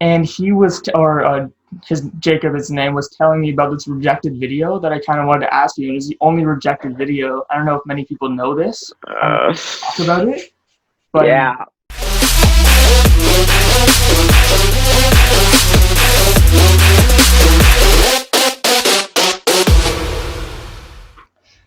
and he was, Jacob, his name, was telling me about this rejected video that I kind of wanted to ask you. It is the only rejected video. I don't know if many people know this. Talk about it. But, yeah.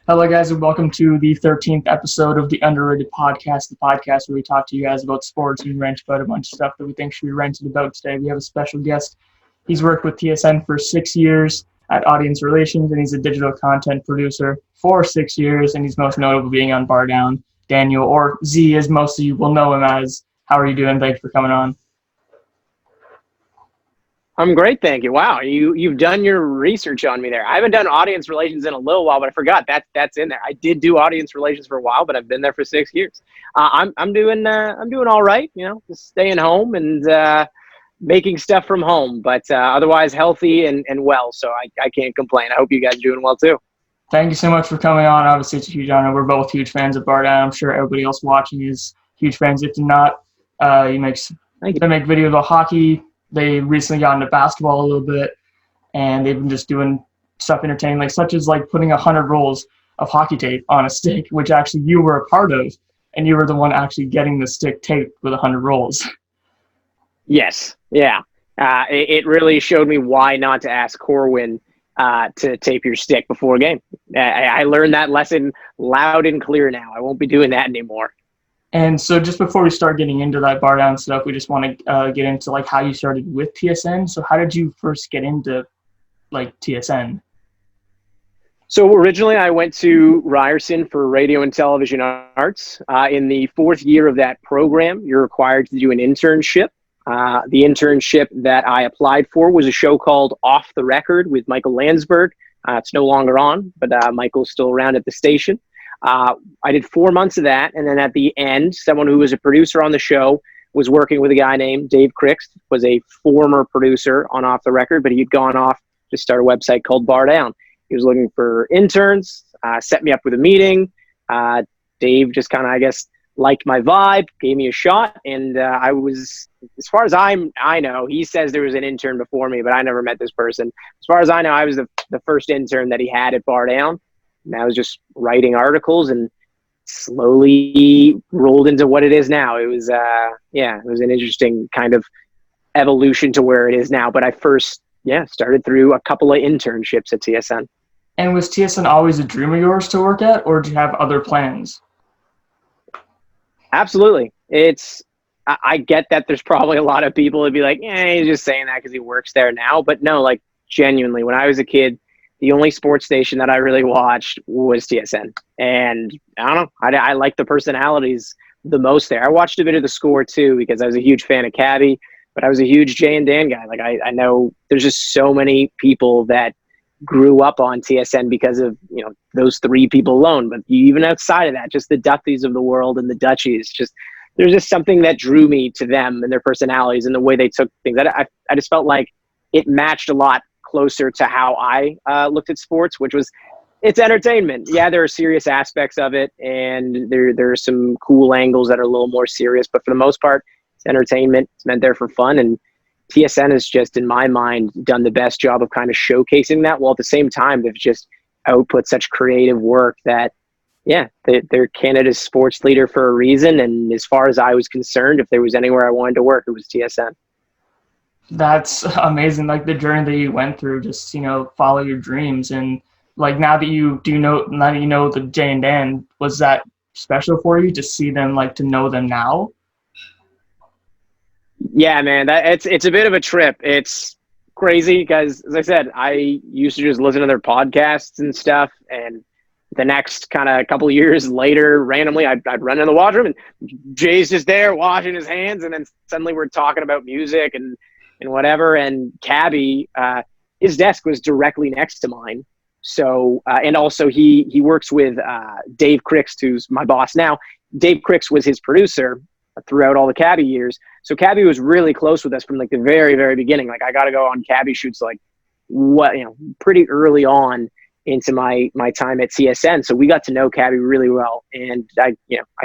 Hello, guys, and welcome to the 13th episode of the Underrated Podcast, the podcast where we talk to you guys about sports and rant about a bunch of stuff that we think should be ranted about today. We have a special guest. He's worked with TSN for 6 years at Audience Relations, and he's a digital content producer for 6 years, and he's most notable being on BarDown. Daniel, or Z, as most of you will know him as. How are you doing? Thanks for coming on. I'm great, thank you. Wow, you've done your research on me there. I haven't done audience relations in a little while, but I forgot that's in there. I did do audience relations for a while, but I've been there for 6 years. I'm doing all right. You know, just staying home and making stuff from home, but otherwise healthy and well. So I can't complain. I hope you guys are doing well too. Thank you so much for coming on. Obviously, it's a huge honor. We're both huge fans of BarDown. I'm sure everybody else watching is huge fans. If not, they make videos about hockey. They recently got into basketball a little bit, and they've been just doing stuff entertaining, such as putting 100 rolls of hockey tape on a stick, which actually you were a part of, and you were the one actually getting the stick taped with 100 rolls. Yes, yeah. It really showed me why not to ask Corwin to tape your stick before a game. I learned that lesson loud and clear now. I won't be doing that anymore. And so just before we start getting into that BarDown stuff, we just want to get into how you started with TSN. So how did you first get into TSN? So originally I went to Ryerson for radio and television arts. In the fourth year of that program, you're required to do an internship. The internship that I applied for was a show called Off the Record with Michael Landsberg. It's no longer on, but Michael's still around at the station. I did 4 months of that, and then at the end, someone who was a producer on the show was working with a guy named Dave Crixt, was a former producer on Off the Record, but he had gone off to start a website called BarDown. He was looking for interns, set me up with a meeting. Dave just kind of, I guess, liked my vibe, gave me a shot, and I was, as far as I know, he says there was an intern before me, but I never met this person. As far as I know, I was the first intern that he had at BarDown. And I was just writing articles and slowly rolled into what it is now. It was, it was an interesting kind of evolution to where it is now. But I first, started through a couple of internships at TSN. And was TSN always a dream of yours to work at, or did you have other plans? Absolutely. I get that there's probably a lot of people that'd be like, he's just saying that because he works there now. But no, genuinely, when I was a kid, the only sports station that I really watched was TSN. And I don't know, I like the personalities the most there. I watched a bit of the Score too, because I was a huge fan of Cabby, but I was a huge Jay and Dan guy. I know there's just so many people that grew up on TSN because of, those three people alone. But even outside of that, just the Duthys of the world and the Dutchies, there's just something that drew me to them and their personalities and the way they took things. I just felt like it matched a lot closer to how I looked at sports, which was, it's entertainment. Yeah, there are serious aspects of it, and there are some cool angles that are a little more serious, but for the most part, it's entertainment. It's meant there for fun, and TSN has just, in my mind, done the best job of kind of showcasing that, while at the same time, they've just output such creative work that, they're Canada's sports leader for a reason, and as far as I was concerned, if there was anywhere I wanted to work, it was TSN. That's amazing. The journey that you went through, just, follow your dreams. And now that you know the Jay and Dan, was that special for you to see them, to know them now? Yeah, man, it's a bit of a trip. It's crazy because, as I said, I used to just listen to their podcasts and stuff. And the next kind of couple of years later, randomly, I'd run in the washroom and Jay's just there washing his hands. And then suddenly we're talking about music and whatever, and Cabby, his desk was directly next to mine. So, and also he works with Dave Crixt, who's my boss now. Dave Crixt was his producer throughout all the Cabby years. So Cabby was really close with us from the very, very beginning. I got to go on Cabby shoots pretty early on into my time at TSN. So we got to know Cabby really well, and I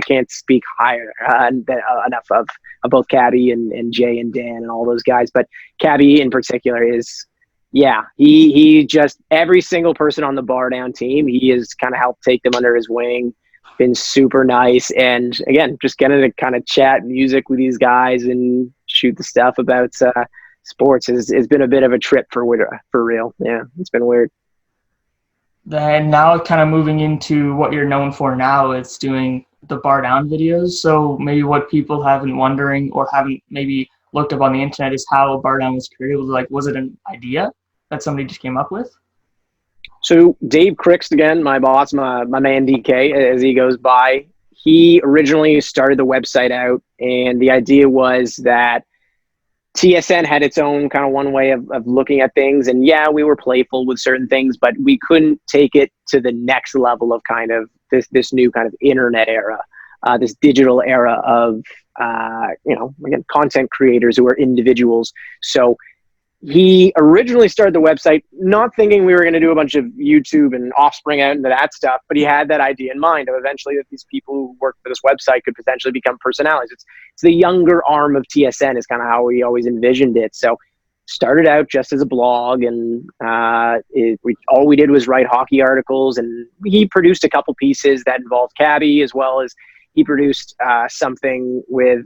can't speak higher enough of both Cabby and Jay and Dan and all those guys. But Cabby in particular is, he just, every single person on the BarDown team, he has kind of helped take them under his wing, been super nice, and again, just getting to kind of chat music with these guys and shoot the stuff about sports has been a bit of a trip for real. Yeah, it's been weird. Then now kind of moving into what you're known for now, it's doing the BarDown videos. So maybe what people have been wondering or haven't maybe looked up on the internet is how BarDown was created. Like, was it an idea that somebody just came up with? So Dave Crix, again, my boss, my man DK, as he goes by, he originally started the website out, and the idea was that TSN had its own kind of one way of looking at things. And yeah, we were playful with certain things, but we couldn't take it to the next level of kind of this new kind of internet era, this digital era of, again, content creators who are individuals. So he originally started the website not thinking we were going to do a bunch of YouTube and offspring out into that stuff, but he had that idea in mind of eventually that these people who work for this website could potentially become personalities. It's the younger arm of TSN is kind of how we always envisioned it. So started out just as a blog, and all we did was write hockey articles, and he produced a couple pieces that involved Cabby, as well as he produced something with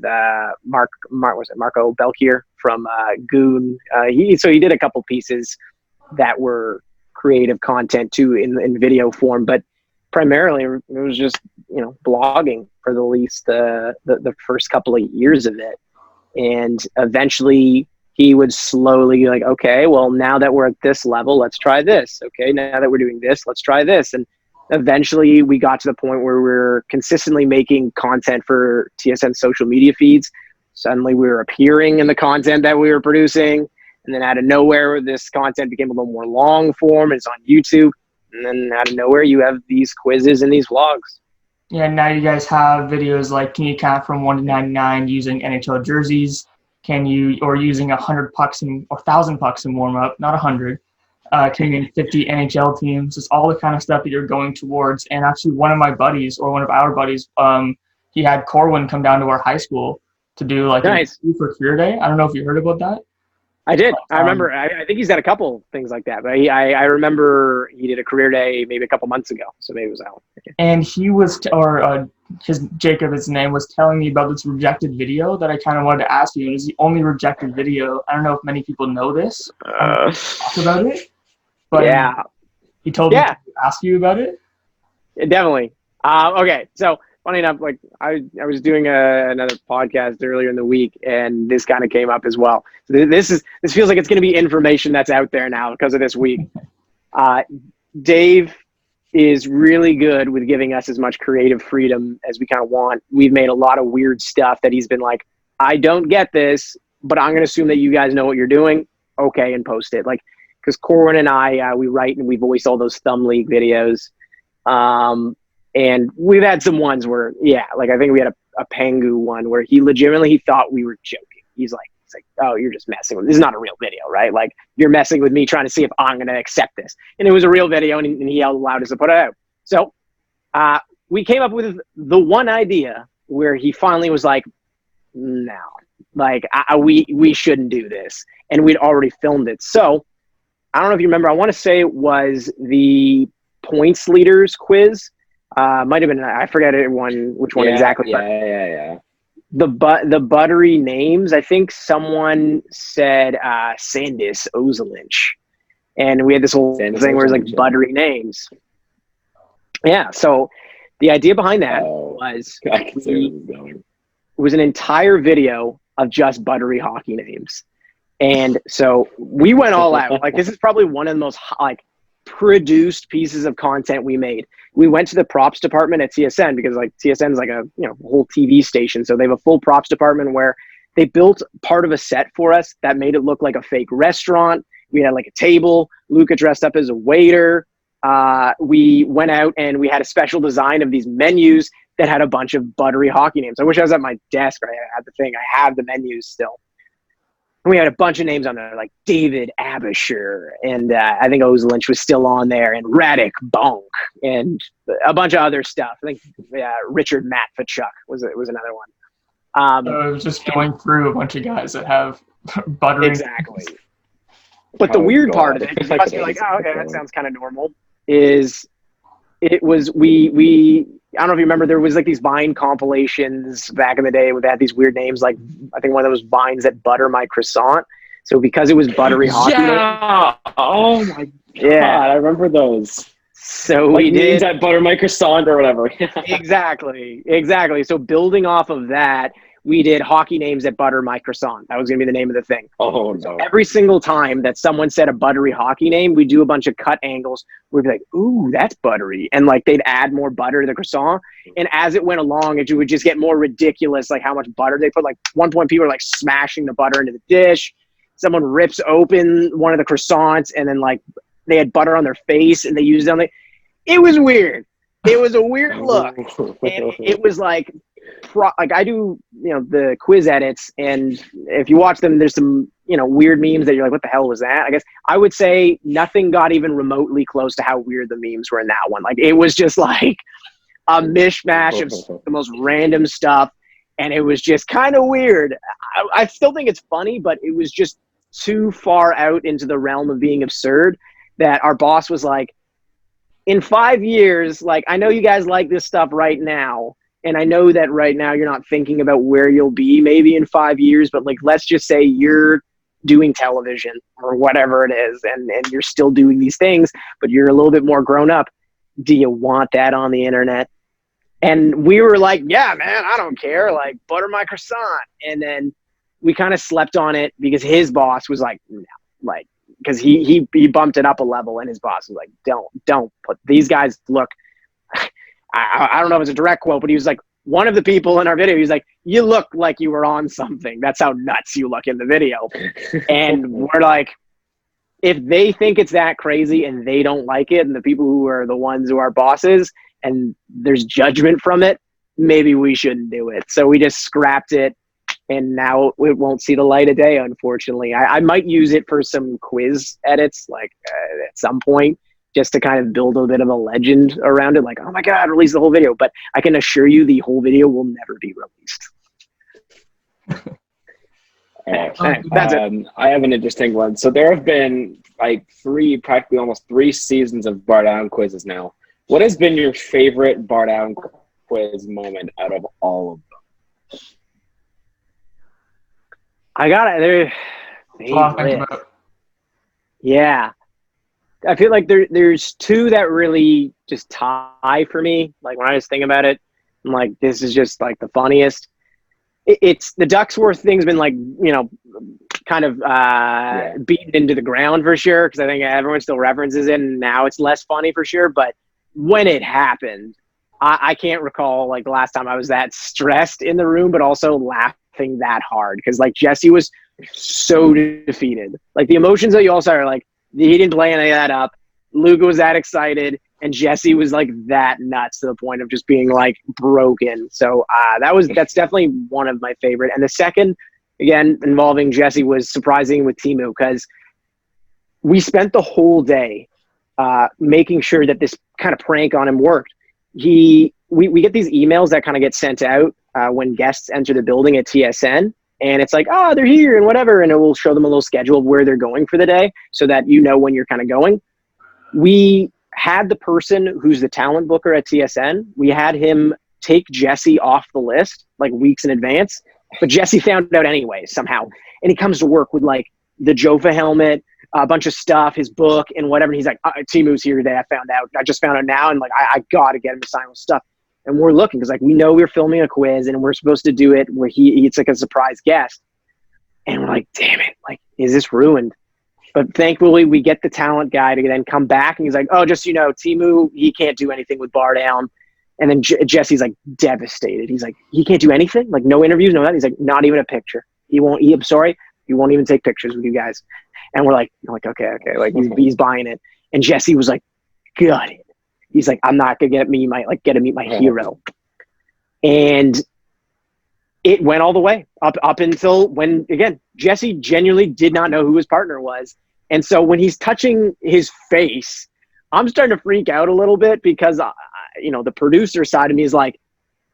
Marco Belkier from Goon. He did a couple pieces that were creative content too in video form, but primarily it was just blogging for the least the first couple of years of it, and eventually he would slowly be like, okay, well, now that we're at this level, let's try this. Okay, now that we're doing this, let's try this. And eventually we got to the point where we're consistently making content for TSN social media feeds. Suddenly we were appearing in the content that we were producing. And then out of nowhere, this content became a little more long form. It's on YouTube. And then out of nowhere, you have these quizzes and these vlogs. Yeah, now you guys have videos like, can you count from 1 to 99 using NHL jerseys? Or using 100 pucks or 1,000 pucks in warm up, not 100. Can you name 50 NHL teams? It's all the kind of stuff that you're going towards. And actually one of our buddies, he had Corwin come down to our high school to do like nice. a for career day. I don't know if you heard about that. I did. I remember. I think he's got a couple things like that. But I remember he did a career day maybe a couple months ago. So maybe it was that one. And he was, Jacob, his name, was telling me about this rejected video that I kind of wanted to ask you. It is the only rejected video. I don't know if many people know this. Talk about it. But yeah, he told me to ask you about it. Definitely. Okay, so funny enough, like I was doing another podcast earlier in the week, and this kind of came up as well. So this feels like it's going to be information that's out there now because of this week. Dave is really good with giving us as much creative freedom as we kind of want. We've made a lot of weird stuff that he's been like, I don't get this, but I'm going to assume that you guys know what you're doing. Okay, and post it. Like, because Corwin and I, we write and we voice all those Thumb League videos. And we've had some ones where, like I think we had a Pangu one where he legitimately thought we were joking. He's like, oh, you're just messing with me. This is not a real video, right? Like, you're messing with me trying to see if I'm going to accept this. And it was a real video, and he allowed us to put it out. So we came up with the one idea where he finally was like, no, like we shouldn't do this. And we'd already filmed it. So I don't know if you remember, I want to say it was the points leaders quiz. Might have been, I forget which one exactly. Yeah. The buttery names, I think someone said Sandis Ozelinch. And we had this whole thing where it was like buttery names. Yeah, so the idea behind that was an entire video of just buttery hockey names. And so we went all out. Like, this is probably one of the most produced pieces of content we made. We went to the props department at TSN because like TSN is like a whole TV station. So they have a full props department where they built part of a set for us that made it look like a fake restaurant. We had like a table. Luca dressed up as a waiter. We went out and we had a special design of these menus that had a bunch of buttery hockey names. I wish I was at my desk. Right? I had the thing. I have the menus still. And we had a bunch of names on there, like David Abisher, and I think Oz Lynch was still on there, and Radek Bonk, and a bunch of other stuff. I think Richard Matvichuk was another one. So it was just going through a bunch of guys that have buttering. Exactly. But the weird part of it, because you must be like, oh, okay, that sounds kind of normal, is it was we I don't know if you remember, there was like these Vine compilations back in the day where they had these weird names, like I think one of them was Vines that butter my croissant. So because it was buttery hockey. Yeah. Oh my god. Yeah. I remember those. So like we did that butter my croissant or whatever. Exactly. So building off of that, we did hockey names that butter my croissant. That was going to be the name of the thing. Oh, no. So every single time that someone said a buttery hockey name, we'd do a bunch of cut angles. We'd be like, ooh, that's buttery. And like they'd add more butter to the croissant. And as it went along, it would just get more ridiculous, like how much butter they put. Like one point, people were like smashing the butter into the dish. Someone rips open one of the croissants and then like they had butter on their face and they used it on the... It was weird. It was a weird look. And it was like I do, the quiz edits, and if you watch them, there's some, weird memes that you're like, what the hell was that? I guess I would say nothing got even remotely close to how weird the memes were in that one. Like, it was just like a mishmash of the most random stuff, and it was just kind of weird. I still think it's funny, but it was just too far out into the realm of being absurd that our boss was like, in 5 years, like, I know you guys like this stuff right now, and I know that right now you're not thinking about where you'll be maybe in 5 years, but like, let's just say you're doing television or whatever it is, and you're still doing these things, but you're a little bit more grown up. Do you want that on the internet? And we were like, yeah, man, I don't care. Like, butter my croissant. And then we kind of slept on it because his boss was like, no, like, because he bumped it up a level, and his boss was like, don't put these guys, look, I don't know if it's a direct quote, but he was like, one of the people in our video, he's like, you look like you were on something. That's how nuts you look in the video. And we're like, if they think it's that crazy and they don't like it, and the people who are the ones who are bosses, and there's judgment from it, maybe we shouldn't do it. So we just scrapped it, and now it won't see the light of day, unfortunately. I might use it for some quiz edits, like at some point, just to kind of build a bit of a legend around it. Like, oh my God, release the whole video. But I can assure you the whole video will never be released. That's it. I have an interesting one. So there have been like practically almost 3 seasons of BarDown quizzes now. What has been your favorite BarDown quiz moment out of all of them? I got it. Yeah. I feel like there's 2 that really just tie for me. Like, when I just think about it, I'm like, this is just like the funniest. It's the Ducksworth thing's been like, kind of beaten into the ground for sure, because I think everyone still references it, and now it's less funny for sure. But when it happened, I can't recall like the last time I was that stressed in the room, but also laughing that hard, because like Jesse was so defeated. Like, the emotions that you all saw are like, he didn't play any of that up. Luca was that excited, and Jesse was like that nuts to the point of just being like broken. So that's definitely one of my favorite. And the second, again, involving Jesse, was surprising with Timu, because we spent the whole day making sure that this kind of prank on him worked. We get these emails that kind of get sent out when guests enter the building at TSN. And it's like, oh, they're here and whatever. And it will show them a little schedule of where they're going for the day, so that you know when you're kind of going. We had the person who's the talent booker at TSN, we had him take Jesse off the list like weeks in advance. But Jesse found out anyway, somehow. And he comes to work with like the Jofa helmet, a bunch of stuff, his book and whatever. And he's like, Timu's here today. I just found out now. And like, I got to get him to sign with stuff. And we're looking, because like, we know we're filming a quiz and we're supposed to do it where it's like a surprise guest. And we're like, damn it, like, is this ruined? But thankfully we get the talent guy to then come back, and he's like, oh, just, Timu, he can't do anything with BarDown. And then Jesse's like devastated. He's like, he can't do anything? Like, no interviews, no that? He's like, not even a picture. I'm sorry, he won't even take pictures with you guys. And we're like, okay. Like, he's buying it. And Jesse was like, gutted. He's like, I'm not gonna get to meet my hero. And it went all the way up until when, again, Jesse genuinely did not know who his partner was. And so when he's touching his face, I'm starting to freak out a little bit because, the producer side of me is like,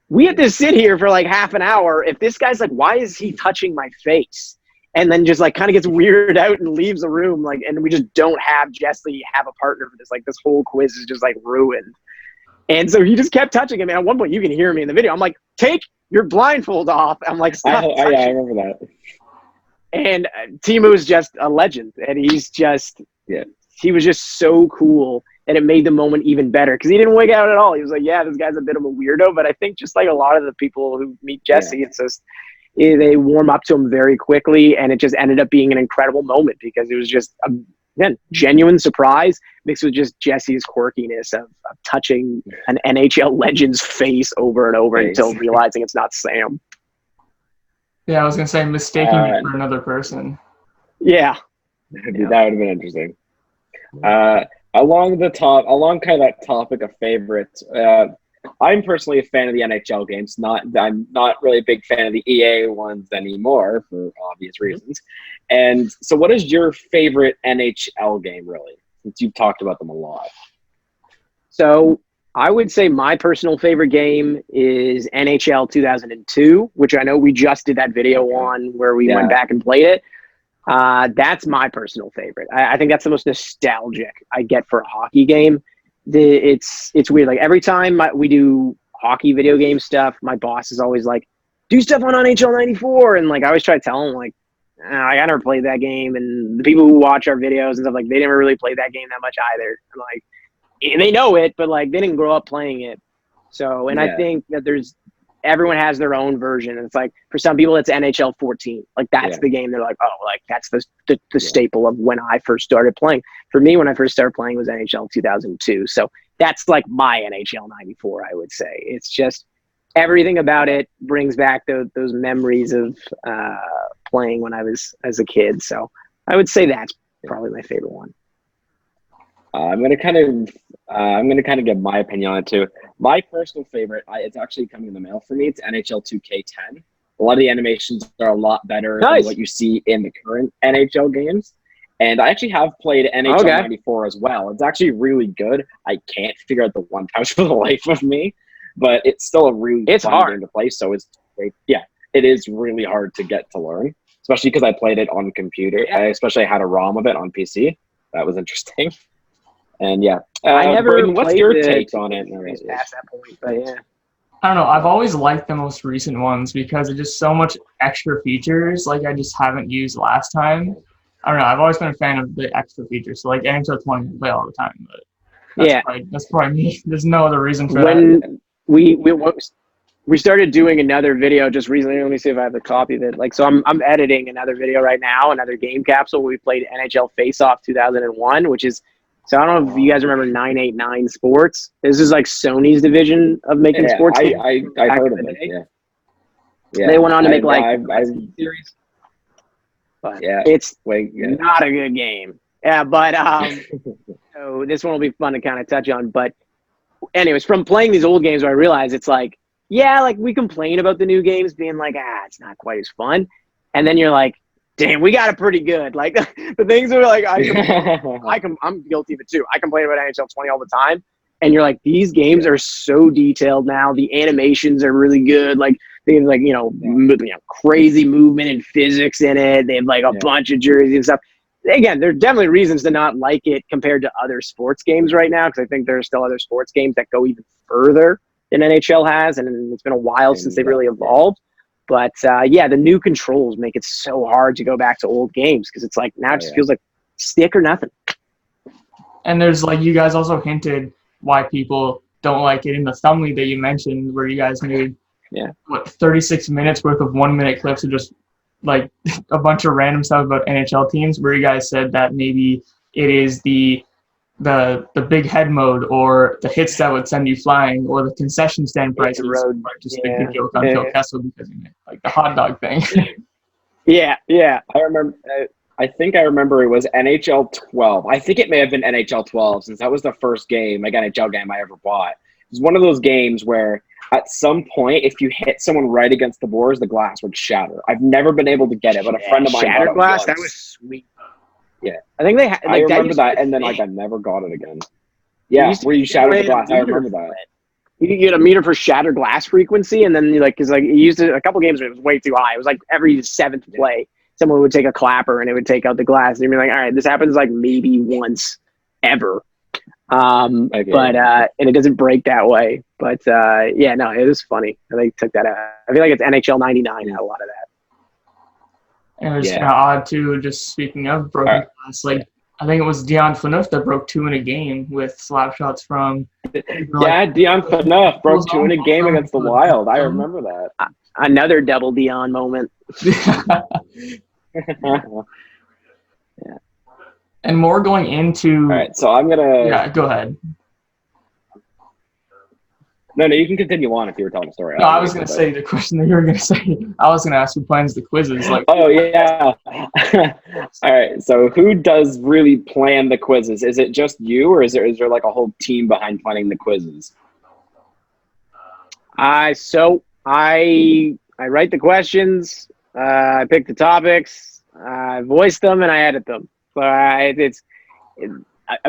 we have to sit here for like half an hour. If this guy's like, why is he touching my face? And then just like kind of gets weirded out and leaves the room. Like, and we just don't have Jesse have a partner for this. Like this whole quiz is just like ruined. And so he just kept touching him. And at one point you can hear me in the video. I'm like, take your blindfold off. I'm like, stop. I remember that. And Timu's just a legend. And he's just, he was just so cool. And it made the moment even better because he didn't wig out at all. He was like, yeah, this guy's a bit of a weirdo. But I think just like a lot of the people who meet Jesse, it's just, they warm up to him very quickly. And it just ended up being an incredible moment because it was just, again, genuine surprise mixed with just Jesse's quirkiness of touching an NHL legend's face over and over until realizing it's not Sam. Yeah, I was going to say mistaking it for another person. Yeah. That would have been interesting. Along kind of that topic of favorites, I'm personally a fan of the NHL games. I'm not really a big fan of the EA ones anymore for obvious reasons. And so what is your favorite NHL game, really, since you've talked about them a lot? So I would say my personal favorite game is NHL 2002, which I know we just did that video on where we went back and played it. That's my personal favorite. I think that's the most nostalgic I get for a hockey game. It's weird. Like every time we do hockey video game stuff, my boss is always like, do stuff on NHL 94. And like, I always try to tell him like, I never played that game. And the people who watch our videos and stuff, like they never really played that game that much either. And like, they know it, but like they didn't grow up playing it. So, and I think that everyone has their own version. And it's like, for some people, it's NHL 14. Like that's the game. They're like, oh, like that's the staple of when I first started playing. For me, when I first started playing was NHL 2002. So that's like my NHL 94, I would say. It's just everything about it brings back those memories of playing when I was as a kid. So I would say that's probably my favorite one. I'm gonna kind of give my opinion on it too. My personal favorite, it's actually coming in the mail for me. It's NHL 2K10. A lot of the animations are a lot better than what you see in the current NHL games. And I actually have played NHL 94 as well. It's actually really good. I can't figure out the one touch for the life of me, but it's still a really fun game to play. So it is really hard to get to learn, especially because I played it on computer. I especially had a ROM of it on PC. That was interesting. And I never Braden, what's your take on it? Past that point, but I don't know. I've always liked the most recent ones because it's just so much extra features. Like I just haven't used last time. I don't know. I've always been a fan of the extra features. So like NHL 20 I play all the time, but that's probably me. There's no other reason for that. When we started doing another video just recently. Let me see if I have the copy of it. Like, so I'm editing another video right now, another game capsule. We played NHL Face Off 2001, which is. So I don't know if you guys remember 989 Sports. This is like Sony's division of making sports games. I heard of it. Yeah. They went on to make series. But it's not a good game. Yeah, but so this one will be fun to kind of touch on. But anyways, from playing these old games, I realized it's like, like we complain about the new games being like, it's not quite as fun. And then you're like, damn, we got it pretty good. Like the things are like, I'm guilty of it too. I complain about NHL 20 all the time. And you're like, these games are so detailed now. The animations are really good. Like they have like, crazy movement and physics in it. They have like a bunch of jerseys and stuff. Again, there's definitely reasons to not like it compared to other sports games right now. Cause I think there are still other sports games that go even further than NHL has. And it's been a while since they've really evolved. But, the new controls make it so hard to go back to old games because it's like now it just feels like stick or nothing. And there's like you guys also hinted why people don't like it in the thumbnail that you mentioned where you guys made 36 minutes worth of 1 minute clips of just like a bunch of random stuff about NHL teams where you guys said that maybe it is the big head mode or the hits that would send you flying or the concession stand prices just make the joke on Phil Kessel because of it, like the hot dog thing. I remember. I think I remember it was NHL 12. I think it may have been NHL 12 since that was the first game, like NHL game I ever bought. It was one of those games where at some point, if you hit someone right against the boards, the glass would shatter. I've never been able to get it, but a friend of mine got shattered it glass. once. That was sweet. Yeah, I think they had. I Like, remember that, and then like I never got it again. Yeah, where you shattered the glass. I remember that. You could get a meter for shattered glass frequency, and then because you used it a couple games, but it was way too high. It was like every 7th play, someone would take a clapper and it would take out the glass, and you'd be like, all right, this happens like maybe once ever. And it doesn't break that way. But yeah, no, it was funny. They took that out. I feel like it's NHL '99 had a lot of that. And it was kind of odd too. Just speaking of broken glass, like I think it was Dion Phaneuf that broke 2 in a game with slap shots from. Dion Phaneuf broke 2 in a game against the Wild. I remember that. Another double Dion moment. Yeah. And more going into. All right, so I'm gonna. Yeah, go ahead. No, you can continue on if you were telling a story. No, I was going to say the question that you were going to say. I was going to ask who plans the quizzes. Like. Oh yeah. All right. So who does really plan the quizzes? Is it just you, or is there like a whole team behind planning the quizzes? So I write the questions. I pick the topics. I voice them and I edit them.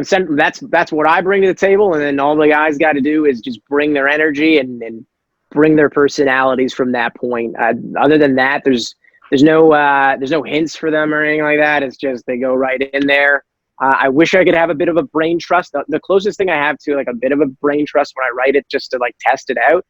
So that's what I bring to the table, and then all the guys got to do is just bring their energy and bring their personalities from that point. Other than that, there's no hints for them or anything like that. It's just they go right in there. I wish I could have a bit of a brain trust. The closest thing I have to like a bit of a brain trust when I write it, just to like test it out,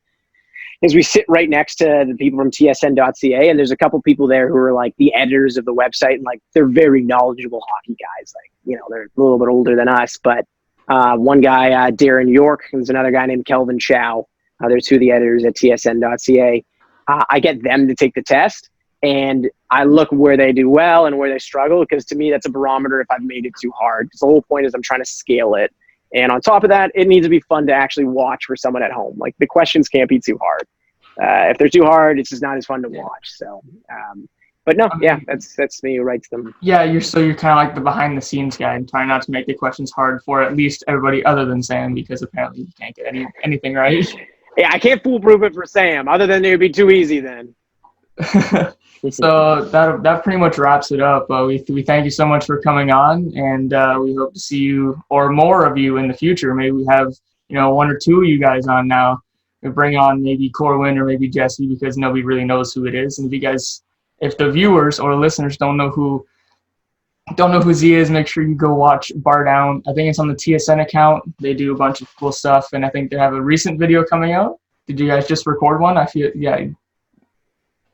is we sit right next to the people from TSN.ca, and there's a couple people there who are like the editors of the website, and like they're very knowledgeable hockey guys. Like, they're a little bit older than us, but one guy, Darren York, and there's another guy named Kelvin Chow. They're 2 of the editors at TSN.ca. I get them to take the test, and I look where they do well and where they struggle, because to me that's a barometer if I've made it too hard. Because the whole point is I'm trying to scale it. And on top of that, it needs to be fun to actually watch for someone at home. Like, the questions can't be too hard. If they're too hard, it's just not as fun to watch. So, but no, that's me who writes them. Yeah, you're kind of like the behind the scenes guy, and trying not to make the questions hard for at least everybody other than Sam, because apparently you can't get anything right. Yeah, I can't foolproof it for Sam. Other than it would be too easy then. So that pretty much wraps it up. We thank you so much for coming on, and we hope to see you or more of you in the future. Maybe we have 1 or 2 of you guys on now. We bring on maybe Corwin or maybe Jesse, because nobody really knows who it is. And if the viewers or listeners don't know who Z is, make sure you go watch BarDown. I think it's on the TSN account. They do a bunch of cool stuff, and I think they have a recent video coming out. Did you guys just record one? I feel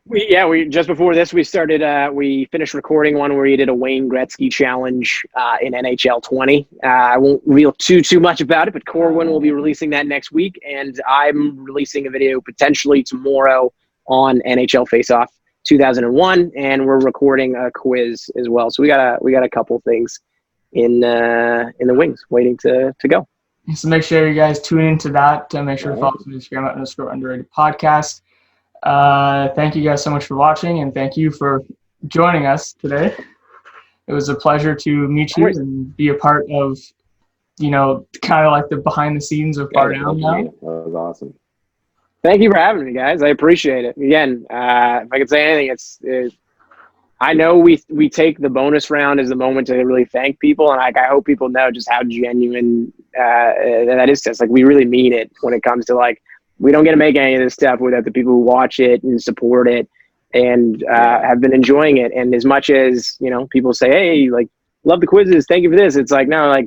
We just before this we finished recording one where you did a Wayne Gretzky challenge in NHL 20. I won't reveal too much about it, but Corwin will be releasing that next week, and I'm releasing a video potentially tomorrow on NHL Faceoff 2001, and we're recording a quiz as well. So we got a couple things in the wings waiting to go. So make sure you guys tune into that. Make sure to follow us on Instagram at _underrated podcast. Thank you guys so much for watching, and thank you for joining us today. It was a pleasure to meet you and be a part of, kind of like the behind the scenes of BarDown now. That was awesome. Thank you for having me, guys. I appreciate it. Again, if I could say anything, I know we take the bonus round as the moment to really thank people, and I hope people know just how genuine that is to us. Like, we really mean it when it comes to we don't get to make any of this stuff without the people who watch it and support it and have been enjoying it. And as much as, people say, hey, love the quizzes, thank you for this. It's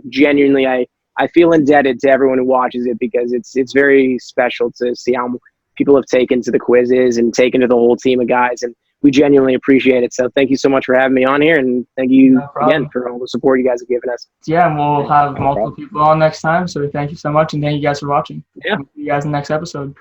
genuinely, I feel indebted to everyone who watches it, because it's very special to see how people have taken to the quizzes and taken to the whole team of guys. And we genuinely appreciate it. So thank you so much for having me on here. And thank you again for all the support you guys have given us. Yeah, and we'll have multiple people on next time. So thank you so much, and thank you guys for watching. Yeah. See you guys in the next episode.